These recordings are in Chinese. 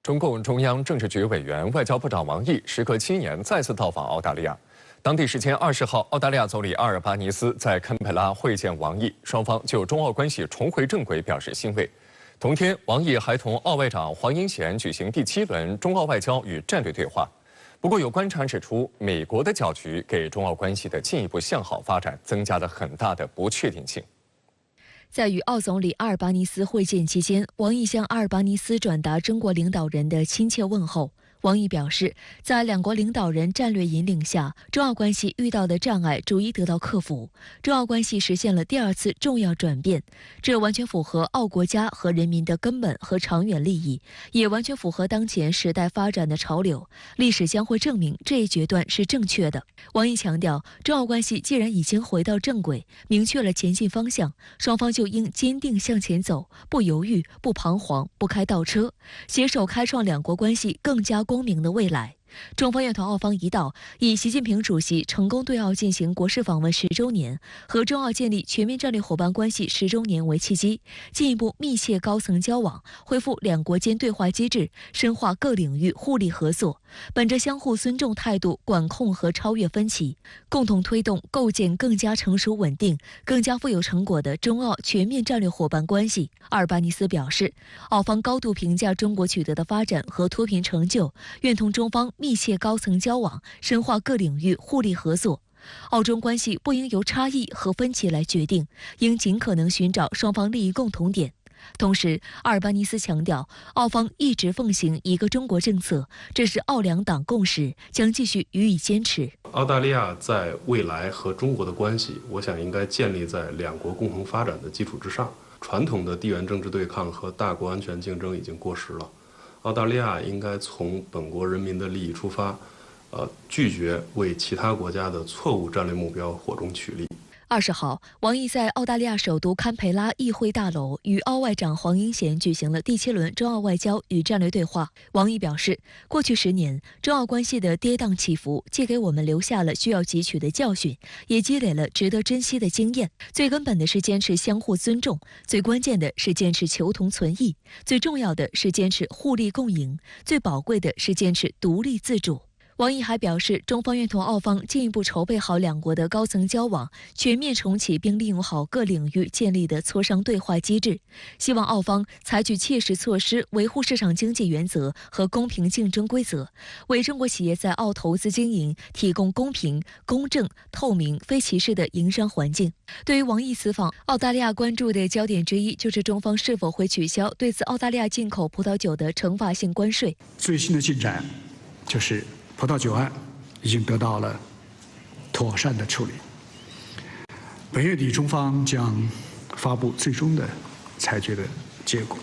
中共中央政治局委员、外交部长王毅时隔7年再次到访澳大利亚。当地时间20号，澳大利亚总理阿尔巴尼斯在堪培拉会见王毅，双方就中澳关系重回正轨表示欣慰。同天，王毅还同澳外长黄英贤举行第7轮中澳外交与战略对话。不过，有观察指出，美国的搅局给中澳关系的进一步向好发展增加了很大的不确定性。在与澳总理阿尔巴尼斯会见期间，王毅向阿尔巴尼斯转达中国领导人的亲切问候。王毅表示，在两国领导人战略引领下，中澳关系遇到的障碍逐一得到克服，中澳关系实现了第2次重要转变，这完全符合澳国家和人民的根本和长远利益，也完全符合当前时代发展的潮流。历史将会证明这一决断是正确的。王毅强调，中澳关系既然已经回到正轨，明确了前进方向，双方就应坚定向前走，不犹豫、不彷徨、不开倒车，携手开创两国关系更加光明的未来。中方愿同澳方一道，以习近平主席成功对澳进行国事访问10周年和中澳建立全面战略伙伴关系10周年为契机，进一步密切高层交往，恢复两国间对话机制，深化各领域互利合作，本着相互尊重态度，管控和超越分歧，共同推动构建更加成熟稳定、更加富有成果的中澳全面战略伙伴关系。阿尔巴尼斯表示，澳方高度评价中国取得的发展和脱贫成就，愿同中方密切高层交往，深化各领域互利合作。澳中关系不应由差异和分歧来决定，应尽可能寻找双方利益共同点。同时，阿尔巴尼斯强调，澳方一直奉行一个中国政策，这是澳两党共识，将继续予以坚持。澳大利亚在未来和中国的关系，我想应该建立在两国共同发展的基础之上。传统的地缘政治对抗和大国安全竞争已经过时了。澳大利亚应该从本国人民的利益出发，拒绝为其他国家的错误战略目标火中取栗。20号，王毅在澳大利亚首都堪培拉议会大楼与澳外长黄英贤举行了第7轮中澳外交与战略对话。王毅表示，过去10年，中澳关系的跌宕起伏，既给我们留下了需要汲取的教训，也积累了值得珍惜的经验。最根本的是坚持相互尊重，最关键的是坚持求同存异，最重要的是坚持互利共赢，最宝贵的是坚持独立自主。王毅还表示，中方愿同澳方进一步筹备好两国的高层交往，全面重启并利用好各领域建立的磋商对话机制，希望澳方采取切实措施，维护市场经济原则和公平竞争规则，为中国企业在澳投资经营提供公平、公正、透明、非歧视的营商环境。对于王毅此访，澳大利亚关注的焦点之一就是中方是否会取消对自澳大利亚进口葡萄酒的惩罚性关税。最新的进展就是葡萄酒案已经得到了妥善的处理。本月底，中方将发布最终的裁决的结果。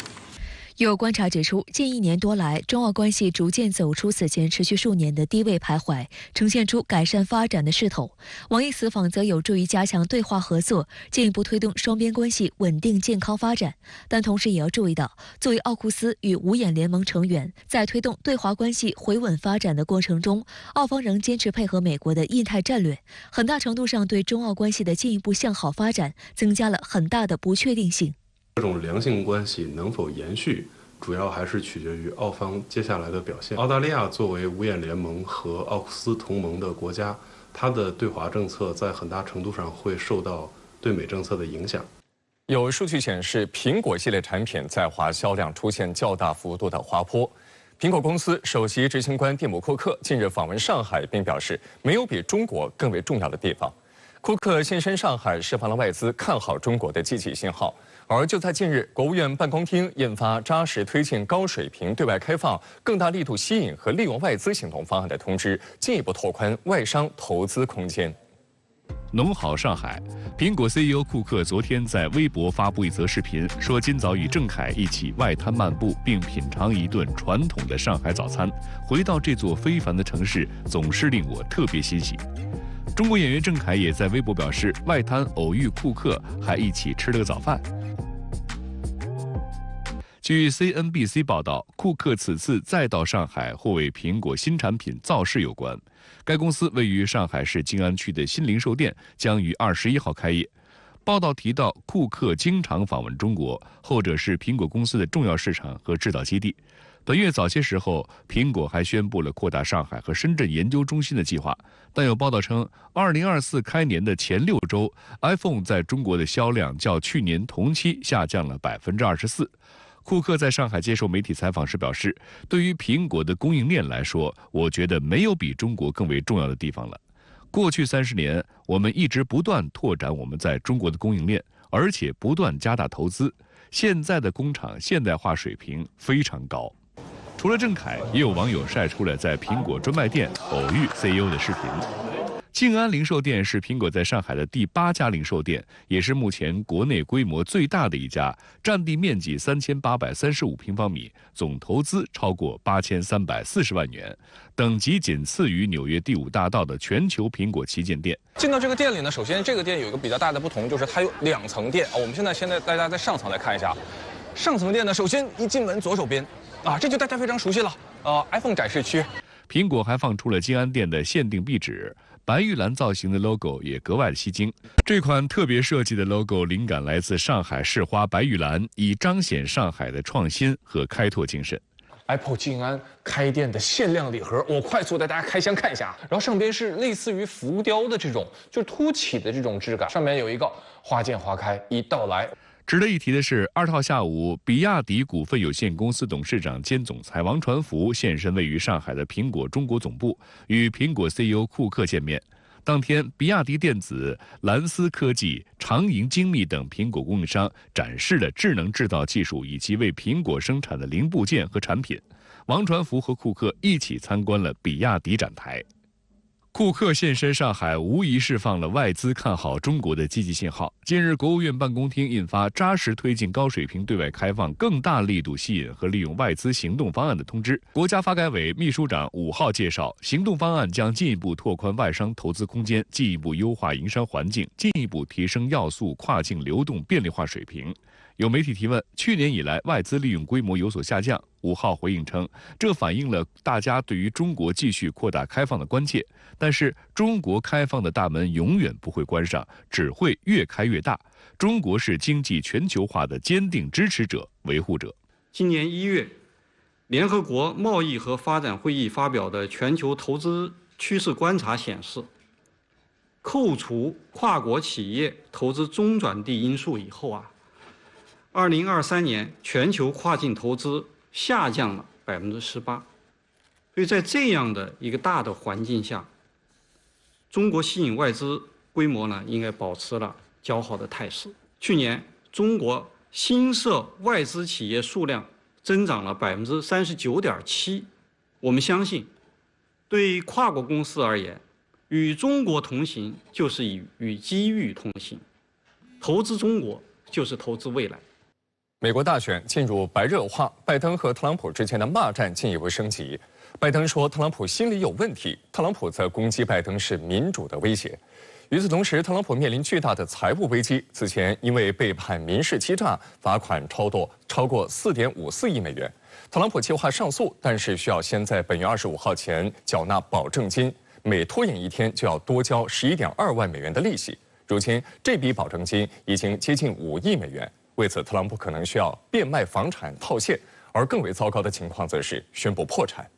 有观察指出，近1年多来，中澳关系逐渐走出此前持续数年的低位徘徊，呈现出改善发展的势头。王毅此访则有助于加强对话合作，进一步推动双边关系稳定健康发展。但同时也要注意到，作为奥库斯与五眼联盟成员，在推动对华关系回稳发展的过程中，澳方仍坚持配合美国的印太战略，很大程度上对中澳关系的进一步向好发展增加了很大的不确定性。这种良性关系能否延续，主要还是取决于澳方接下来的表现。澳大利亚作为五眼联盟和奥库斯同盟的国家，它的对华政策在很大程度上会受到对美政策的影响。有数据显示，苹果系列产品在华销量出现较大幅度的滑坡。苹果公司首席执行官蒂姆·库克近日访问上海，并表示，没有比中国更为重要的地方。库克现身上海，释放了外资看好中国的积极信号。而就在近日，国务院办公厅印发扎实推进高水平对外开放、更大力度吸引和利用外资行动方案的通知，进一步拓宽外商投资空间。农好上海，苹果 CEO 库克昨天在微博发布一则视频，说今早与郑恺一起外滩漫步，并品尝一顿传统的上海早餐。回到这座非凡的城市，总是令我特别欣喜。中国演员郑恺也在微博表示，外滩偶遇库克，还一起吃了个早饭。据 CNBC 报道，库克此次再到上海，或为苹果新产品造势有关。该公司位于上海市静安区的新零售店将于21号开业。报道提到，库克经常访问中国，后者是苹果公司的重要市场和制造基地。本月早些时候，苹果还宣布了扩大上海和深圳研究中心的计划。但有报道称，2024开年的前6周 ，iPhone 在中国的销量较去年同期下降了24%。库克在上海接受媒体采访时表示，对于苹果的供应链来说，我觉得没有比中国更为重要的地方了。过去30年，我们一直不断拓展我们在中国的供应链，而且不断加大投资。现在的工厂现代化水平非常高。除了郑恺，也有网友晒出了在苹果专卖店偶遇 CEO 的视频。静安零售店是苹果在上海的第8家零售店，也是目前国内规模最大的一家，占地面积3835平方米，总投资超过8340万元，等级仅次于纽约第5大道的全球苹果旗舰店。进到这个店里呢，首先这个店有一个比较大的不同，就是它有2层店。我们现在大家在上层来看一下，上层店呢，首先一进门左手边，这就大家非常熟悉了，iPhone 展示区。苹果还放出了静安店的限定壁纸，白玉兰造型的 logo 也格外的吸睛。这款特别设计的 logo 灵感来自上海市花白玉兰，以彰显上海的创新和开拓精神。Apple 静安开店的限量礼盒，我快速带大家开箱看一下。然后上边是类似于浮雕的这种，就是凸起的这种质感，上面有一个花见花开一道来。值得一提的是，2号下午，比亚迪股份有限公司董事长兼总裁王传福现身位于上海的苹果中国总部，与苹果 CEO 库克见面。当天，比亚迪电子、蓝思科技、长盈精密等苹果供应商展示了智能制造技术以及为苹果生产的零部件和产品。王传福和库克一起参观了比亚迪展台。库克现身上海，无疑释放了外资看好中国的积极信号。近日，国务院办公厅印发扎实推进高水平对外开放、更大力度吸引和利用外资行动方案的通知。国家发改委秘书长5号介绍，行动方案将进一步拓宽外商投资空间，进一步优化营商环境，进一步提升要素跨境流动便利化水平。有媒体提问，去年以来外资利用规模有所下降。5号回应称，这反映了大家对于中国继续扩大开放的关切。但是，中国开放的大门永远不会关上，只会越开越大。中国是经济全球化的坚定支持者、维护者。今年1月，联合国贸易和发展会议发表的全球投资趋势观察显示，扣除跨国企业投资中转地因素以后2023年全球跨境投资下降了18%，所以在这样的一个大的环境下，中国吸引外资规模呢应该保持了较好的态势。去年中国新设外资企业数量增长了39.7%，我们相信，对跨国公司而言，与中国同行就是与机遇同行，投资中国就是投资未来。美国大选进入白热化，拜登和特朗普之间的骂战进一步升级。拜登说特朗普心理有问题，特朗普则攻击拜登是民主的威胁。与此同时，特朗普面临巨大的财务危机，此前因为被判民事欺诈，罚款超过4.54亿美元。特朗普计划上诉，但是需要先在本月25号前缴纳保证金，每拖延1天就要多交11.2万美元的利息。如今这笔保证金已经接近5亿美元。为此，特朗普可能需要变卖房产套现，而更为糟糕的情况则是宣布破产。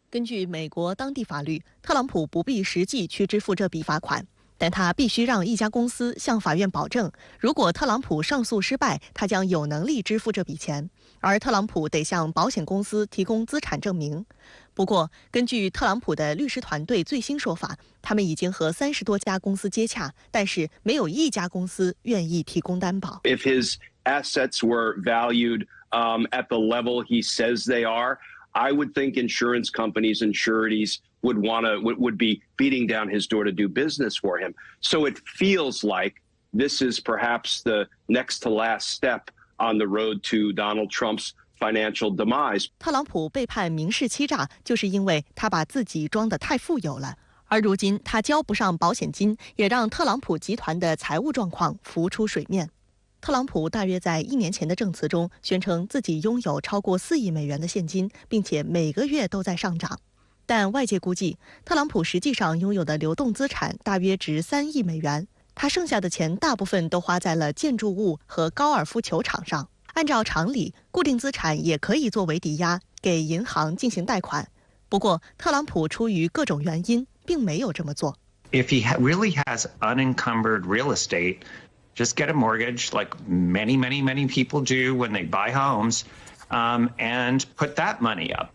根据美国当地法律，特朗普不必实际去支付这笔罚款，但他必须让一家公司向法院保证，如果特朗普上诉失败，他将有能力支付这笔钱，而特朗普得向保险公司提供资产证明。不过，根据特朗普的律师团队最新说法，他们已经和30多家公司接洽，但是没有一家公司愿意提供担保。If his assets were valued at the level he says they are, I would think insurance companies and sureties would be beating down his door to do business for him. So it feels like this is perhaps the next to last step on the road to Donald Trump's financial demise. 特朗普被判民事欺诈，就是因为他把自己装得太富有了，而如今他交不上保险金，也让特朗普集团的财务状况浮出水面。特朗普大约在1年前的证词中宣称自己拥有超过4亿美元的现金，并且每个月都在上涨。但外界估计，特朗普实际上拥有的流动资产大约值3亿美元，他剩下的钱大部分都花在了建筑物和高尔夫球场上。按照常理，固定资产也可以作为抵押，给银行进行贷款。不过，特朗普出于各种原因，并没有这么做。If he really has unencumbered real estate, just get a mortgage like many people do when they buy homes, and put that money up.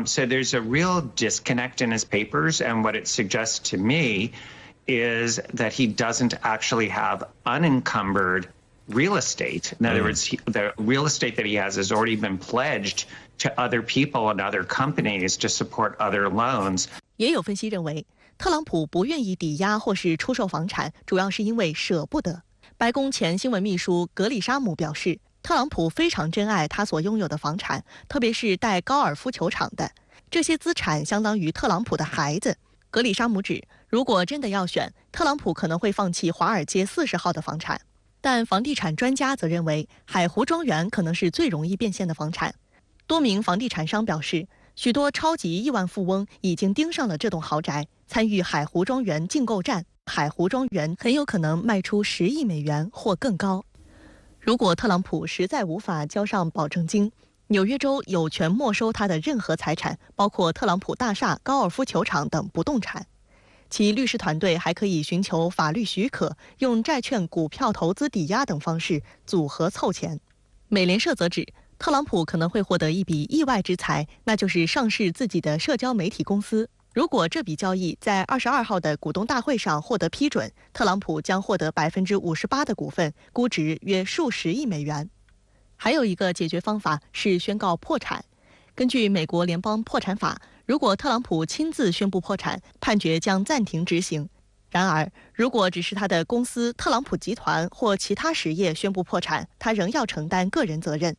So there's a real disconnect in his papers, and what it suggests to me is that he doesn't actually have unencumbered real estate. In other words, the real estate that he has already been pledged to other people and other companies to support other loans. 也有分析认为，特朗普不愿意抵押或是出售房产，主要是因为舍不得。白宫前新闻秘书格里沙姆表示，特朗普非常珍爱他所拥有的房产，特别是带高尔夫球场的这些资产，相当于特朗普的孩子。格里沙姆指，如果真的要选，特朗普可能会放弃华尔街40号的房产。但房地产专家则认为，海湖庄园可能是最容易变现的房产。多名房地产商表示，许多超级亿万富翁已经盯上了这栋豪宅，参与海湖庄园竞购战。海湖庄园很有可能卖出10亿美元或更高。如果特朗普实在无法交上保证金，纽约州有权没收他的任何财产，包括特朗普大厦、高尔夫球场等不动产。其律师团队还可以寻求法律许可，用债券、股票投资抵押等方式组合凑钱。美联社则指，特朗普可能会获得一笔意外之财，那就是上市自己的社交媒体公司。如果这笔交易在22号的股东大会上获得批准，特朗普将获得58%的股份，估值约数十亿美元。还有一个解决方法是宣告破产。根据美国联邦破产法，如果特朗普亲自宣布破产，判决将暂停执行。然而，如果只是他的公司特朗普集团或其他实业宣布破产，他仍要承担个人责任。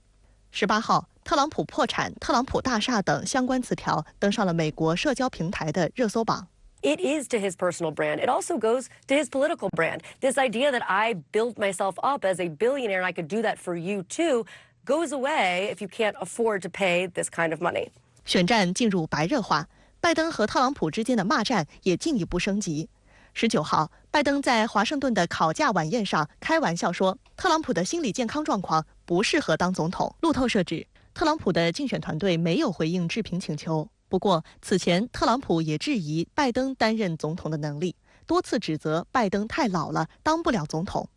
18号，特朗普破产、特朗普大厦等相关词条登上了美国社交平台的热搜榜。It is to his personal brand. It also goes to his political brand. This idea that I built myself up as a billionaire and I could do that for you too goes away if you can't afford to pay this kind of money. 选战进入白热化，拜登和特朗普之间的骂战也进一步升级。19号，拜登在华盛顿的考驾晚宴上开玩笑说，特朗普的心理健康状况不适合当总统。路透社指，特朗普的竞选团队没有回应置评请求。不过，此前特朗普也质疑拜登担任总统的能力，多次指责拜登太老了，当不了总统。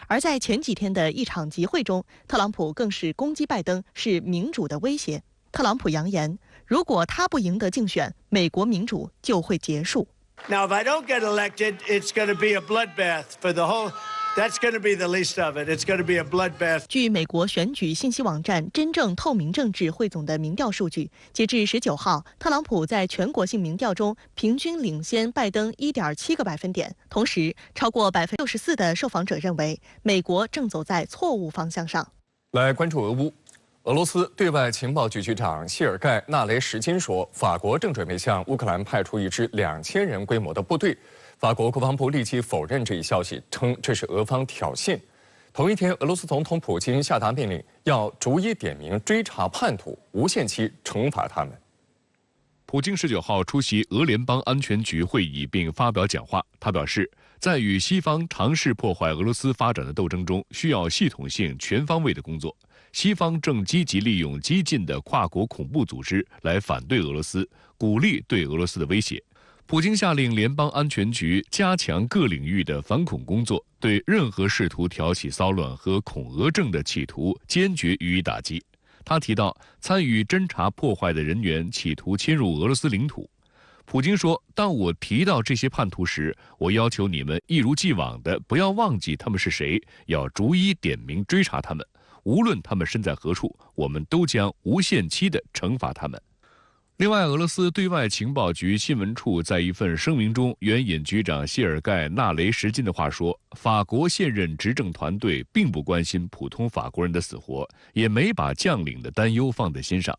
而在前几天的一场集会中，特朗普更是攻击拜登是民主的威胁。特朗普扬言，如果他不赢得竞选，美国民主就会结束。Now, if I don't get elected, it's going to be a bloodbath for the whole. That's going to be the least of it. It's going to be a bloodbath. 据美国选举信息网站真正透明政治汇总的民调数据，截至19号，特朗普在全国性民调中平均领先拜登1.7个百分点。同时，超过64%的受访者认为美国正走在错误方向上。来关注俄乌。俄罗斯对外情报局局长谢尔盖·纳雷什金说，法国正准备向乌克兰派出一支2000人规模的部队。法国国防部立即否认这一消息，称这是俄方挑衅。同一天，俄罗斯总统普京下达命令，要逐一点名追查叛徒，无限期惩罚他们。普京19号出席俄联邦安全局会议并发表讲话，他表示，在与西方尝试破坏俄罗斯发展的斗争中，需要系统性、全方位的工作。西方正积极利用激进的跨国恐怖组织来反对俄罗斯，鼓励对俄罗斯的威胁。普京下令联邦安全局加强各领域的反恐工作，对任何试图挑起骚乱和恐俄症的企图坚决予以打击。他提到，参与侦查破坏的人员企图侵入俄罗斯领土。普京说，当我提到这些叛徒时，我要求你们一如既往的不要忘记他们是谁，要逐一点名追查他们。无论他们身在何处，我们都将无限期地惩罚他们。另外，俄罗斯对外情报局新闻处在一份声明中援引局长谢尔盖·纳雷什金的话说，法国现任执政团队并不关心普通法国人的死活，也没把将领的担忧放在心上。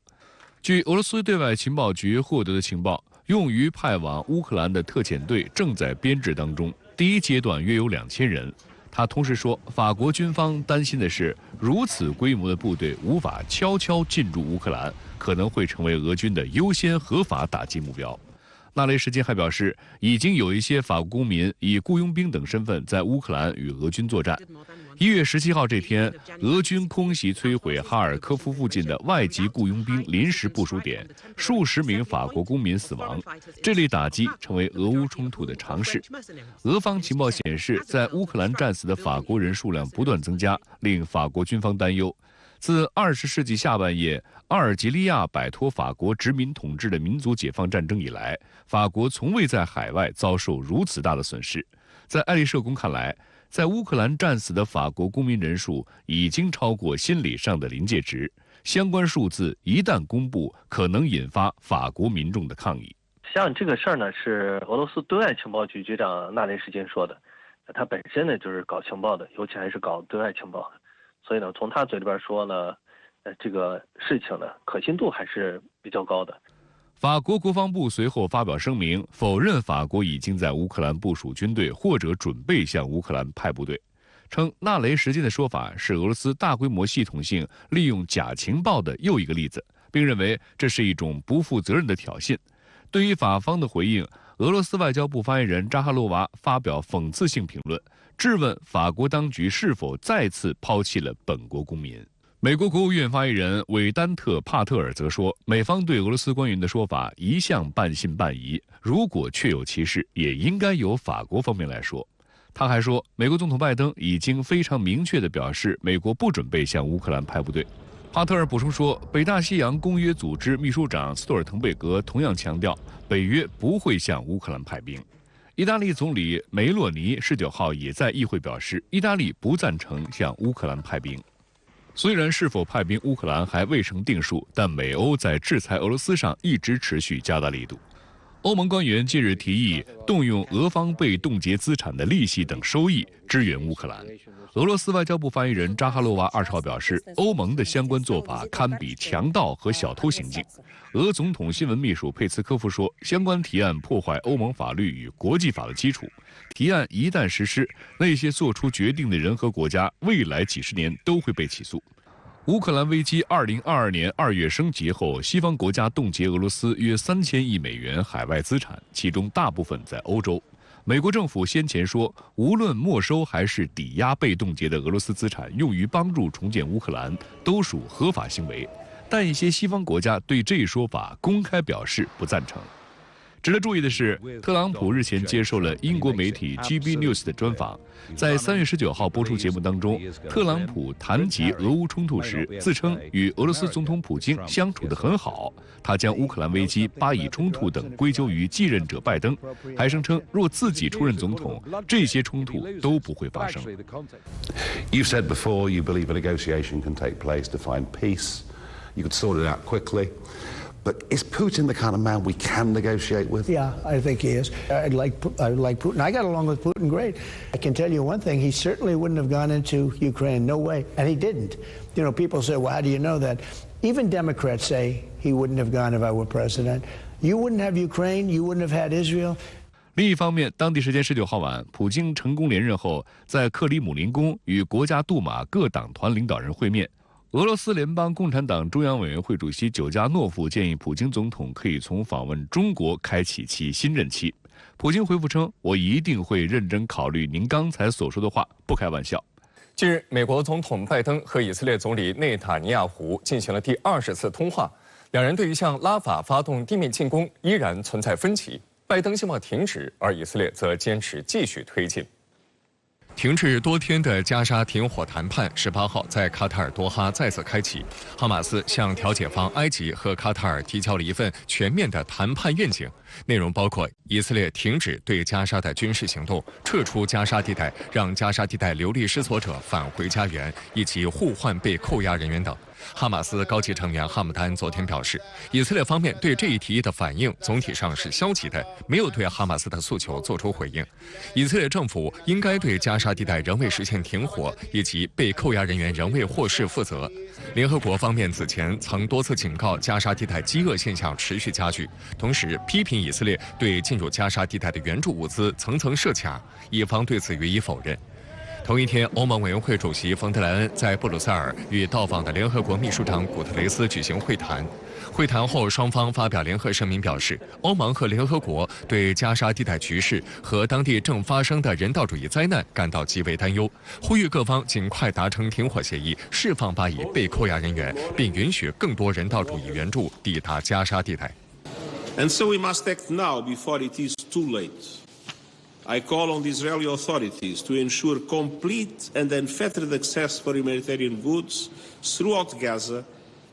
据俄罗斯对外情报局获得的情报，用于派往乌克兰的特遣队正在编制当中，第一阶段约有2000人。他同时说，法国军方担心的是，如此规模的部队无法悄悄进入乌克兰，可能会成为俄军的优先合法打击目标。纳雷什金还表示，已经有一些法国公民以雇佣兵等身份在乌克兰与俄军作战。1月17号这天，俄军空袭摧毁哈尔科夫附近的外籍雇佣兵临时部署点，数十名法国公民死亡。这类打击成为俄乌冲突的常事。俄方情报显示，在乌克兰战死的法国人数量不断增加，令法国军方担忧。自20世纪下半叶阿尔及利亚摆脱法国殖民统治的民族解放战争以来，法国从未在海外遭受如此大的损失。在爱丽舍宫看来，在乌克兰战死的法国公民人数已经超过心理上的临界值，相关数字一旦公布，可能引发法国民众的抗议。像这个事儿呢，是俄罗斯对外情报局局长纳雷什金说的，他本身呢就是搞情报的，尤其还是搞对外情报的，所以呢，从他嘴里边说呢，这个事情呢可信度还是比较高的。法国国防部随后发表声明，否认法国已经在乌克兰部署军队或者准备向乌克兰派部队，称纳雷什金的说法是俄罗斯大规模系统性利用假情报的又一个例子，并认为这是一种不负责任的挑衅。对于法方的回应，俄罗斯外交部发言人扎哈罗娃发表讽刺性评论，质问法国当局是否再次抛弃了本国公民。美国国务院发言人韦丹特·帕特尔则说，美方对俄罗斯官员的说法一向半信半疑，如果确有其事，也应该由法国方面来说。他还说，美国总统拜登已经非常明确地表示，美国不准备向乌克兰派部队。帕特尔补充说，北大西洋公约组织秘书长斯托尔滕贝格同样强调，北约不会向乌克兰派兵。意大利总理梅洛尼19号也在议会表示，意大利不赞成向乌克兰派兵。虽然是否派兵乌克兰还未成定数，但美欧在制裁俄罗斯上一直持续加大力度。欧盟官员近日提议动用俄方被冻结资产的利息等收益支援乌克兰。俄罗斯外交部发言人扎哈罗娃20号表示，欧盟的相关做法堪比强盗和小偷行径。俄总统新闻秘书佩茨科夫说，相关提案破坏欧盟法律与国际法的基础，提案一旦实施，那些做出决定的人和国家未来几十年都会被起诉。乌克兰危机2022年2月升级后，西方国家冻结俄罗斯约3000亿美元海外资产，其中大部分在欧洲。美国政府先前说，无论没收还是抵押被冻结的俄罗斯资产用于帮助重建乌克兰，都属合法行为。但一些西方国家对这一说法公开表示不赞成。值得注意的是，特朗普日前接受了英国媒体 GB News 的专访。在3月19号播出节目当中，特朗普谈及俄乌冲突时，自称与俄罗斯总统普京相处得很好。他将乌克兰危机、巴以冲突等归咎于继任者拜登，还声称若自己出任总统，这些冲突都不会发生。You've said before you believe a negotiation can take place to find peace. You could sort it out quickly. But is Putin the kind of man we can negotiate with? Yeah, I think he is. I like Putin. I got along with Putin great. I can tell you one thing, he certainly wouldn't have gone into Ukraine, no way, and he didn't. You know, people say, well, how do you know that? Even Democrats say he wouldn't have gone if I were president. You wouldn't have Ukraine, you wouldn't have had Israel. 另一方面，当地时间19号晚，普京成功连任后，在克里姆林宫与国家杜马各党团领导人会面。俄罗斯联邦共产党中央委员会主席久加诺夫建议普京总统可以从访问中国开启其新任期。普京回复称，我一定会认真考虑您刚才所说的话，不开玩笑。近日，美国总统拜登和以色列总理内塔尼亚胡进行了第20次通话，两人对于向拉法发动地面进攻依然存在分歧。拜登希望停止，而以色列则坚持继续推进。停滞多天的加沙停火谈判18号在卡塔尔多哈再次开启。哈马斯向调解方埃及和卡塔尔提交了一份全面的谈判愿景，内容包括以色列停止对加沙的军事行动，撤出加沙地带，让加沙地带流离失所者返回家园，以及互换被扣押人员等。哈马斯高级成员哈姆丹昨天表示，以色列方面对这一提议的反应总体上是消极的，没有对哈马斯的诉求做出回应。以色列政府应该对加沙地带仍未实现停火以及被扣押人员仍未获释负责。联合国方面此前曾多次警告加沙地带饥饿现象持续加剧，同时批评以色列对进入加沙地带的援助物资层层设卡，以方对此予以否认。同一天，欧盟委员会主席冯德莱恩在布鲁塞尔与到访的联合国秘书长古特雷斯举行会谈。会谈后，双方发表联合声明，表示欧盟和联合国对加沙地带局势和当地正发生的人道主义灾难感到极为担忧，呼吁各方尽快达成停火协议，释放巴以被扣押人员，并允许更多人道主义援助抵达加沙地带。And so we must act now before it is too late. I call on the Israeli authorities to ensure complete and unfettered access for humanitarian goods throughout Gaza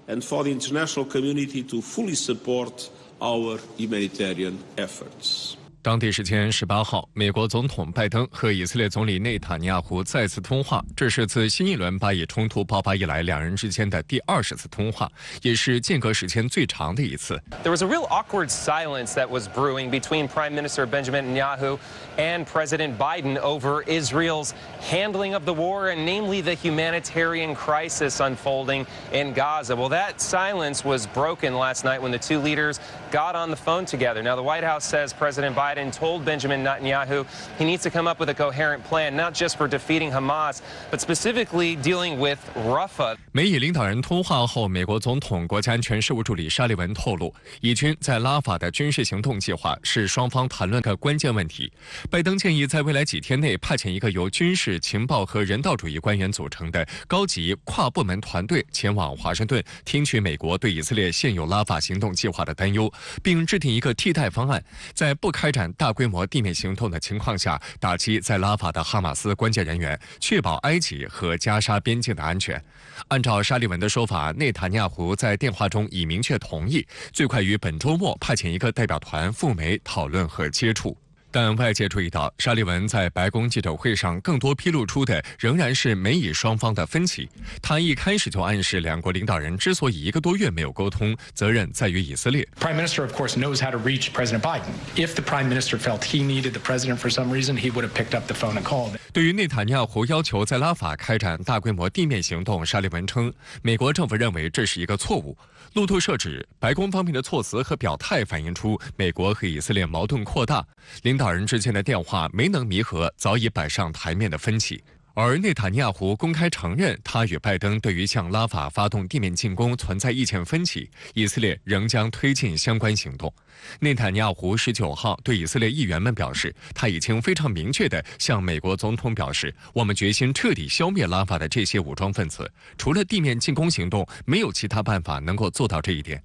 and for the international community to fully support our humanitarian efforts. 当地时间18号，美国总统拜登和以色列总理内塔尼亚胡再次通话，这是自新一轮巴以冲突爆发以来两人之间的第20次通话，也是间隔时间最长的一次。 There was a real awkward silence that was brewing between Prime Minister Benjamin Netanyahu and President Biden over Israel's handling of the war, and namely the humanitarian crisis unfolding in Gaza. Well, that silence was broken last night when the two leaders got on the phone together. Now, the White House says President Biden told Benjamin Netanyahu he needs to come up with a coherent plan, not just for defeating Hamas, but specifically dealing with Rafah. 美以领导人通话后，美国总统国家安全事务助理沙利文透露，以军在拉法的军事行动计划是双方谈论的关键问题。拜登建议在未来几天内派遣一个由军事、情报和人道主义官员组成的高级跨部门团队前往华盛顿，听取美国对以色列现有拉法行动计划的担忧，并制定一个替代方案，在不开展大规模地面行动的情况下，打击在拉法的哈马斯关键人员，确保埃及和加沙边境的安全。按照沙利文的说法，内塔尼亚胡在电话中已明确同意，最快于本周末派遣一个代表团赴美讨论和接触。但外界注意到，沙利文在白宫记者会上更多披露出的仍然是美以双方的分歧。他一开始就暗示，两国领导人之所以1个多月没有沟通，责任在于以色列。Prime Minister, of course, knows how to reach President Biden. If the Prime Minister felt he needed the President for some reason, he would have picked up the phone and called. 对于内塔尼亚胡要求在拉法开展大规模地面行动，沙利文称，美国政府认为这是一个错误。路透社指，白宫方面的措辞和表态反映出美国和以色列矛盾扩大，领导人之间的电话没能弥合早已摆上台面的分歧。而内塔尼亚胡公开承认，他与拜登对于向拉法发动地面进攻存在意见分歧，以色列仍将推进相关行动。内塔尼亚胡19号对以色列议员们表示，他已经非常明确地向美国总统表示，我们决心彻底消灭拉法的这些武装分子，除了地面进攻行动，没有其他办法能够做到这一点。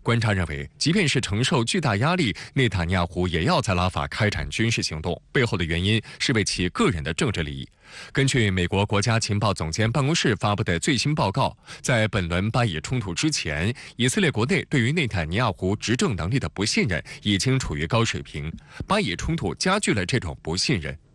观察认为，即便是承受巨大压力，内塔尼亚胡也要在拉法开展军事行动，背后的原因是为其个人的政治利益。根据美国国家情报总监办公室发布的最新报告，在本轮巴以冲突之前，以色列国内对于内塔尼亚胡执政能力的不信任已经处于高水平，巴以冲突加剧了这种不信任。